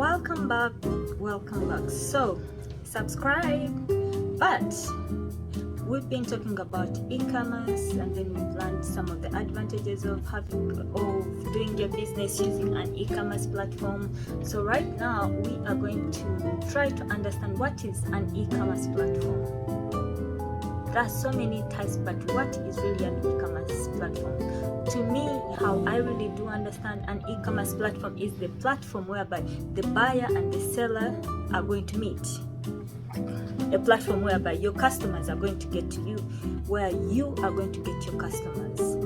welcome back. So subscribe. But we've been talking about e-commerce, and then we've learned some of the advantages of doing your business using an e-commerce platform. So right now we are going to try to understand what is an e-commerce platform. There are so many types, but what is really an e-commerce platform? To me, how I really do understand an e-commerce platform is the platform whereby the buyer and the seller are going to meet. A platform whereby your customers are going to get to you, where you are going to get your customers,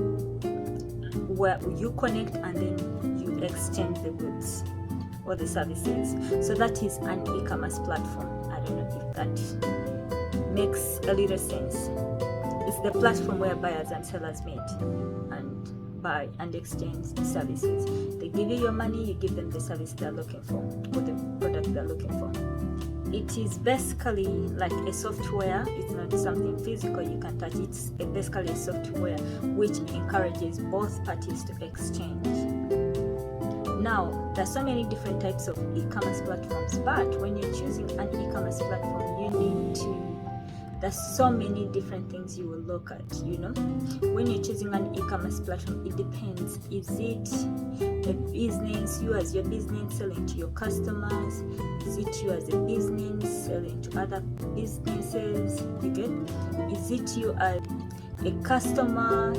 where you connect and then you exchange the goods or the services. So that is an e-commerce platform. I don't know if that makes a little sense. It's the platform where buyers and sellers meet and buy and exchange services. They give you your money, you give them the service they're looking for or the product they're looking for. It is basically like a software. It's not something physical you can touch. It's basically a software which encourages both parties to exchange. Now, there are so many different types of e-commerce platforms, but when you're choosing an e-commerce platform, there's so many different things you will look at, When you're choosing an e-commerce platform, it depends. Is it a business, you as your business selling to your customers? Is it you as a business selling to other businesses? You get? Is it you as a customer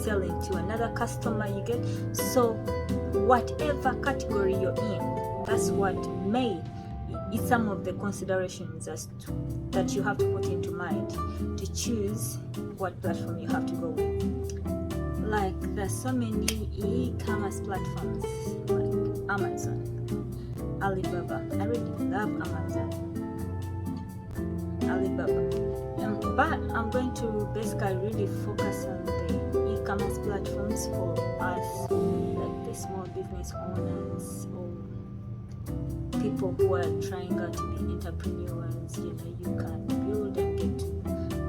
selling to another customer? You get? So whatever category you're in, that's what is some of the considerations that you have to put into mind to choose what platform you have to go with. Like, there's so many e-commerce platforms like Amazon, Alibaba. I really love Amazon, Alibaba. But I'm going to basically really focus on the e-commerce platforms for us, like the small business owners or people who are trying out to be entrepreneurs. You can build and get to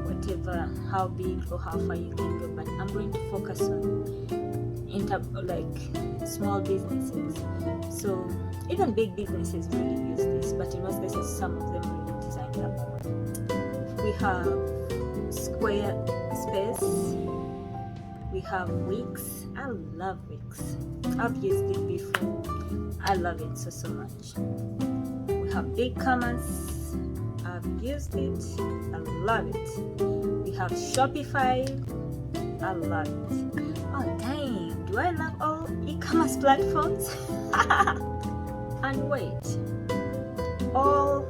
whatever, how big or how far you can go. But I'm going to focus on small businesses. So even big businesses really use this, but in most cases, some of them really design their own. We have Squarespace. We have Wix. I love Wix. I've used it before. I love it so much. We have eccomerce. I've used it. I love it. We have Shopify. I love it. Oh dang, do I love all e-commerce platforms? And wait, all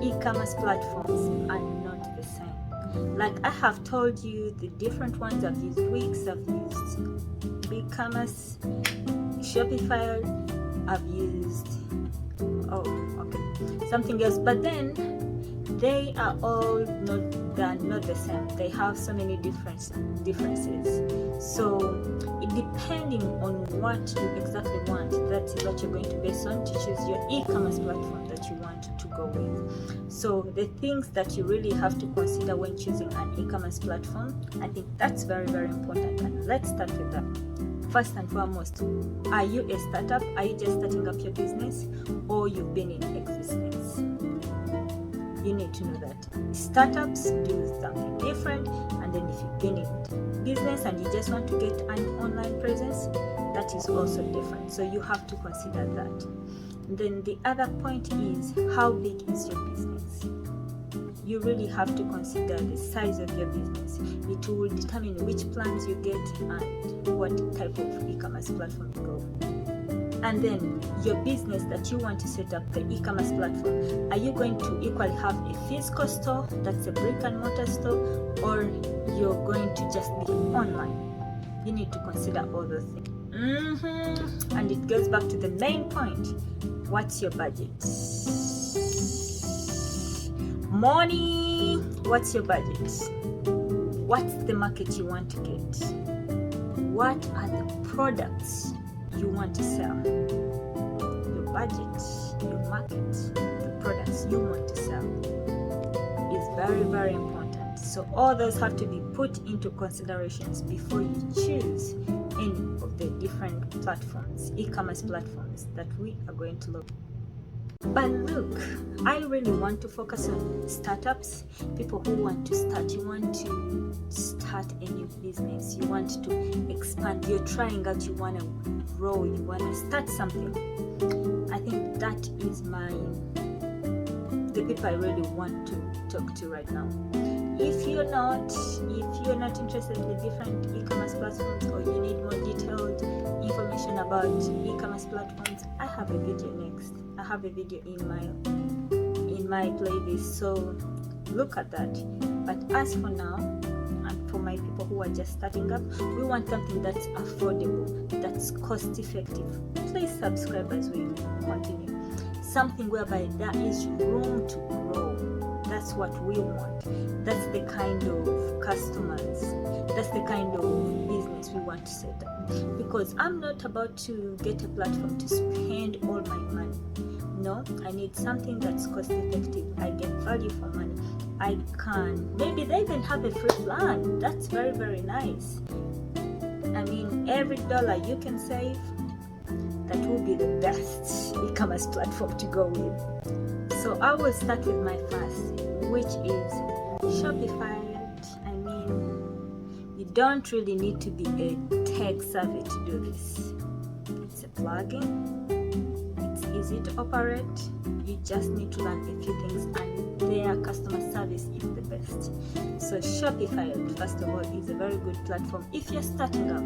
e-commerce platforms are not the same. Like I have told you the different ones. I've used Wix, I've used ecommerce, Shopify, I've used something else, but then they are all not the same. They have so many differences. So depending on what you exactly want, that is what you're going to base on to choose your e-commerce platform that you want to go with. So the things that you really have to consider when choosing an e-commerce platform, I think that's very, very important. And let's start with that. First and foremost, are you a startup? Are you just starting up your business, or you've been in existence? You need to know that startups do something different, and then if you've been in business and you just want to get an online presence, that is also different. So you have to consider that. And then the other point is, how big is your business? You really have to consider the size of your business. It will determine which plans you get and what type of e-commerce platform you go. And then your business that you want to set up, the e-commerce platform, are you going to equally have a physical store, that's a brick and mortar store, or you're going to just be online? You need to consider all those things. And it goes back to the main point. What's your budget? Money. What's your budget? What's the market you want to get? What are the products you want to sell? Your budget, your market, the products you want to sell is very, very important. So all those have to be put into considerations before you choose any of the different platforms, e-commerce platforms that we are going to look. But look, I really want to focus on startups, people who want to start. You want to start a new business, you want to expand, you're trying out, you want to grow, you want to start something. I think that is the people I really want to talk to right now. If you're not interested in the different e-commerce platforms, or you need more detailed information about e-commerce platforms, I have a video next. I have a video in my playlist, so look at that. But as for now, and for my people who are just starting up, we want something that's affordable, that's cost effective. Please subscribe as we continue. Something whereby there is room to grow. That's what we want. That's the kind of customers, that's the kind of business we want to set up. Because I'm not about to get a platform to spend all my money. No, I need something that's cost effective. I get value for money. Maybe they even have a free plan. That's very, very nice. I mean, every dollar you can save, that will be the best e-commerce platform to go with. So I will start with my first, which is Shopify. I mean, you don't really need to be a tech savvy to do this. It's a plugin. It's easy to operate. You just need to learn a few things, and their customer service is the best. So Shopify, first of all, is a very good platform if you're starting up.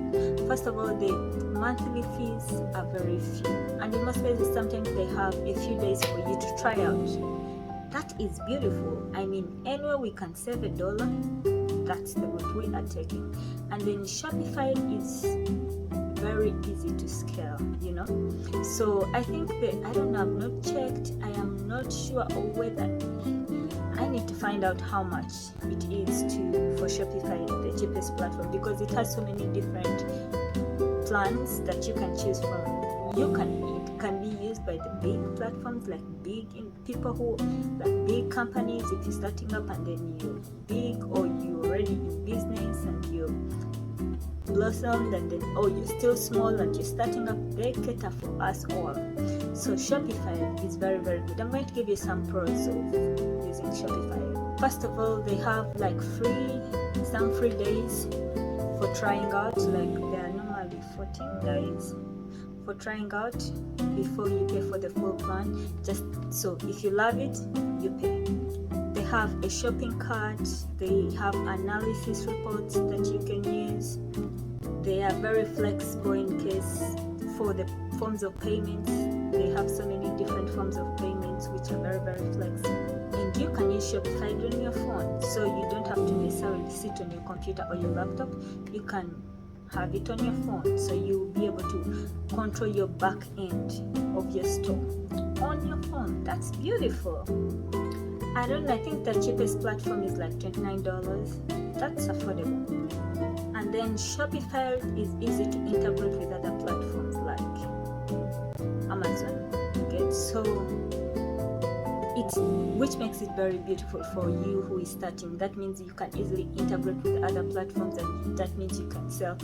First of all, the monthly fees are very few, and in most cases sometimes they have a few days for you to try out. That is beautiful. I mean, anywhere we can save $1, that's the route we are taking. And then Shopify is very easy to scale, so I think I don't know, I've not checked, I am not sure of whether I need to find out how much it is for Shopify, the cheapest platform, because it has so many different plans that you can choose from. It can be used by the big platforms, like big companies. If you're starting up and then you're big, or you're already in business and you're blossomed, and then you're still small and you're starting up, they cater for us all. So Shopify is very, very good. I'm going to give you some pros of using Shopify. First of all, they have some free days for trying out. Like, there are normally 14 days for trying out before you pay for the full plan. So if you love it, you pay. They have a shopping cart, they have analysis reports that you can use. They are very flexible in case for the forms of payments. They have so many different forms of payments which are very, very flexible. And you can use Shopify on your phone, so you don't have to necessarily sit on your computer or your laptop. You can have it on your phone, so you'll be able to control your back end of your store on your phone. That's beautiful. I think the cheapest platform is like $29. That's affordable. And then Shopify is easy to integrate with other platforms like Amazon. Okay, so which makes it very beautiful for you who is starting. That means you can easily integrate with other platforms, and that means you can sell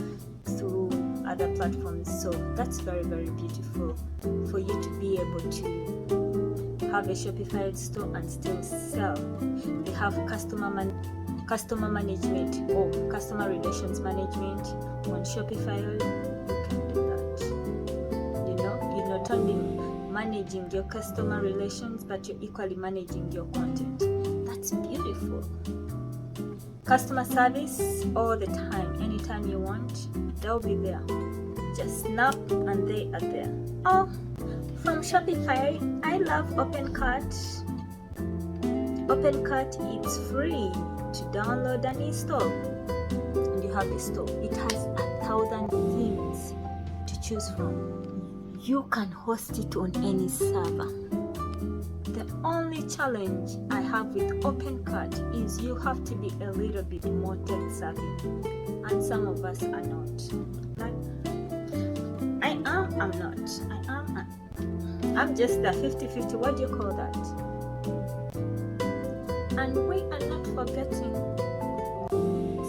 through other platforms. So that's very, very beautiful for you to be able to have a Shopify store and still sell. They have customer management or customer relations management on Shopify. You can do that. You're not only managing your customer relations, but you're equally managing your content. That's beautiful. Customer service all the time, anytime you want, they'll be there. Just snap and they are there. From Shopify, I love OpenCart. OpenCart, it's free to download and install. And you have a store. It has 1,000 themes to choose from. You can host it on any server. The only challenge I have with OpenCart is you have to be a little bit more tech savvy, and some of us are not. I'm not. I'm just a 50-50, what do you call that? And we are not forgetting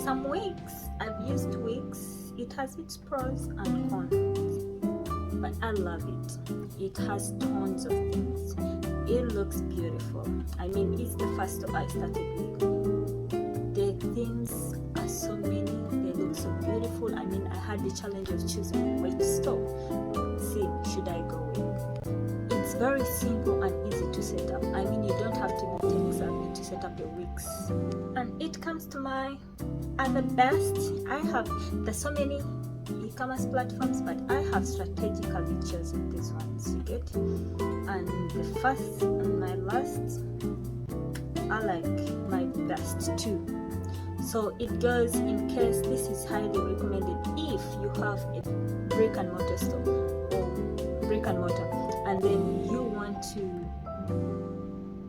some Wix. I've used Wix. cons. It has its pros and cons, but I love it. It has tons of things. It looks beautiful. I mean, it's the first store I started with. The themes are so many. They look so beautiful. I mean, I had the challenge of choosing which store should I go with. It's very simple and easy to set up. I mean, you don't have to be tech savvy to set up your Wix. And it comes to my other best. There's so many e-commerce platforms, but I have strategically chosen these ones, you get? And the first and my last are like my best too. So it goes in case this is highly recommended if you have a brick and mortar store or brick and mortar, and then you want to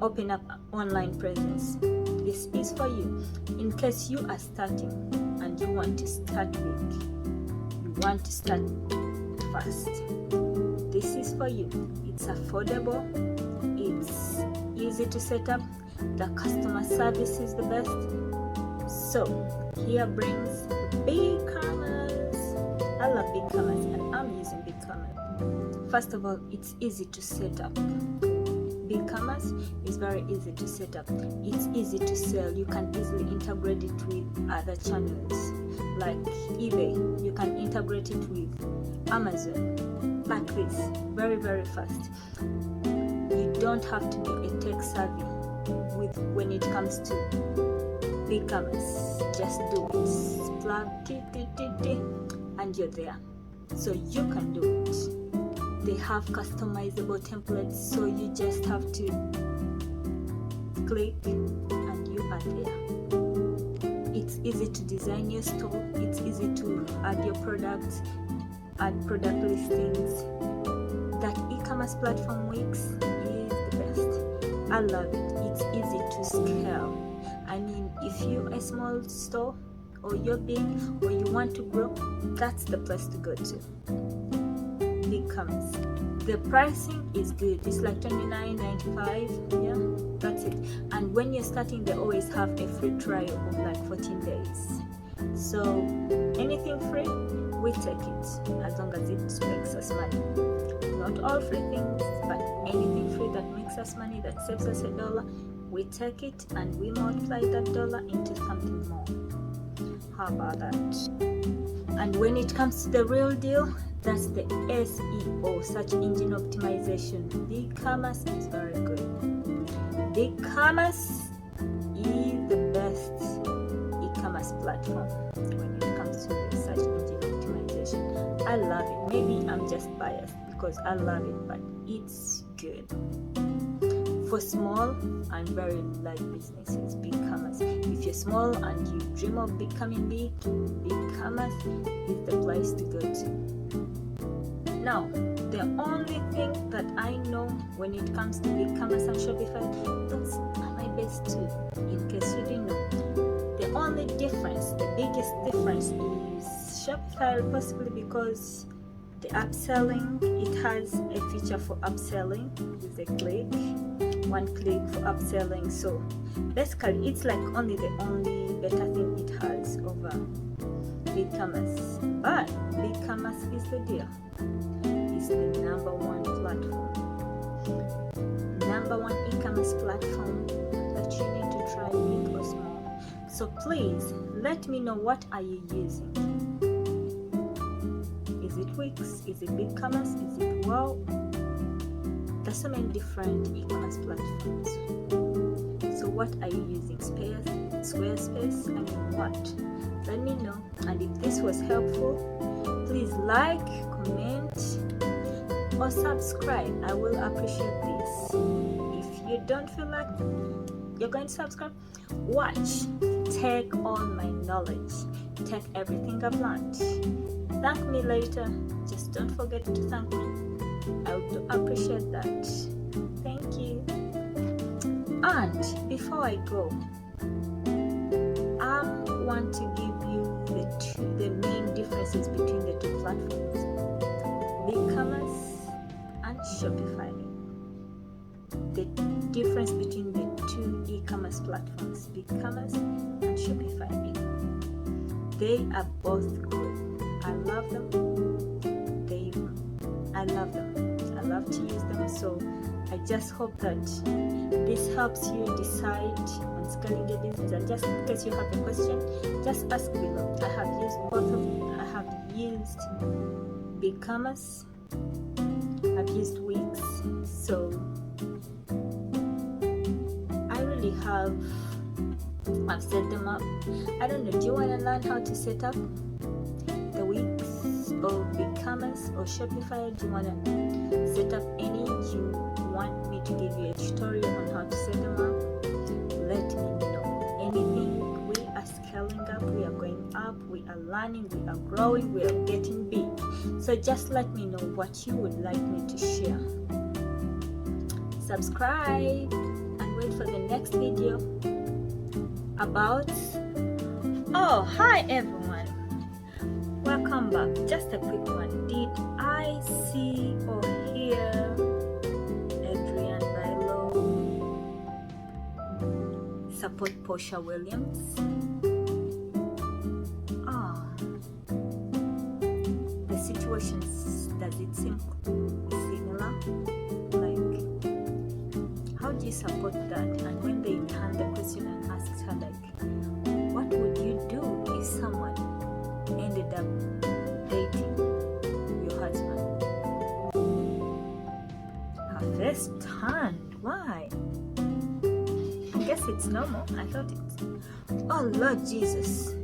open up an online presence. This is for you. In case you are starting and you want to start fast, this is for you. It's affordable, it's easy to set up, the customer service is the best. So here brings BigCommerce. I love BigCommerce and I'm using BigCommerce. First of all, it's easy to set up. BigCommerce is very easy to set up. It's easy to sell. You can easily integrate it with other channels like eBay. You can integrate it with Amazon like this, very, very fast. You don't have to be a tech savvy when it comes to BigCommerce. Just do it. Plug and you're there. So you can do it. They have customizable templates, so you just have to click and you are there. It's easy to design your store. It's easy to add your products, add product listings. That e-commerce platform Wix is the best. I love it. It's easy to scale. I mean, if you're a small store or you're big or you want to grow, that's the place to go to. BigCommerce. The pricing is good. It's like $29.95. Yeah, that's it. And when you're starting, they always have a free trial of like 14 days. So anything free, we take it as long as it makes us money. Not all free things, but anything free that makes us money, that saves us $1, we take it and we multiply that dollar into something more. How about that? And when it comes to the real deal, that's the SEO, search engine optimization. BigCommerce is very good. BigCommerce is the best e-commerce platform when it comes to the search engine optimization. I love it. Maybe I'm just biased because I love it, but it's good. For small and very large businesses, BigCommerce. If you're small and you dream of becoming big, BigCommerce is the place to go to. Now, the only thing that I know when it comes to BigCommerce and Shopify, those are my best two, in case you didn't know. The only difference, the biggest difference is Shopify, possibly because the upselling, it has a feature for upselling with a click, one click for upselling. So basically, it's like the only better thing it has over BigCommerce. But BigCommerce is the deal. It's the number one platform, number one e-commerce platform that you need to try, big or small. So please let me know, what are you using? Is it Wix? Is it BigCommerce? Is it Wow? There's so many different e-commerce platforms. So what are you using? Squarespace? I mean, what? Let me know. And if this was helpful, please like, comment, or subscribe. I will appreciate this. If you don't feel like you're going to subscribe, watch. Take all my knowledge. Take everything I've learned. Thank me later. Just don't forget to thank me. I would appreciate that. Thank you. And before I go, I want to give you the main differences between the two platforms, BigCommerce and Shopify. The difference between the two e-commerce platforms, BigCommerce and Shopify. They are both good. them. I love them. I love to use them. So I just hope that this helps you decide on scaling your business. And just in case you have a question, just ask below. I have used both of them. I have used ecommerce. I've used Wix. So I really have. I've set them up. I don't know. Do you want to learn how to set up the Wix or ecommerce or Shopify? Do you want to set up any? Do you want me to give you a tutorial on how to set them up? Let me know. Anything. We are scaling up. We are going up. We are learning. We are growing. We are getting big. So just let me know what you would like me to share. Subscribe and wait for the next video about hi everyone, welcome back. Just a quick one. Did I see or hear Adrian Bailo support Portia Williams? The situations, does it seem similar? Like, how do you support that? And when they turn the question and ask her, like, what would you do if someone ended up dating your husband? Her face turned. Why? I guess it's normal. I thought it's... Oh, Lord Jesus.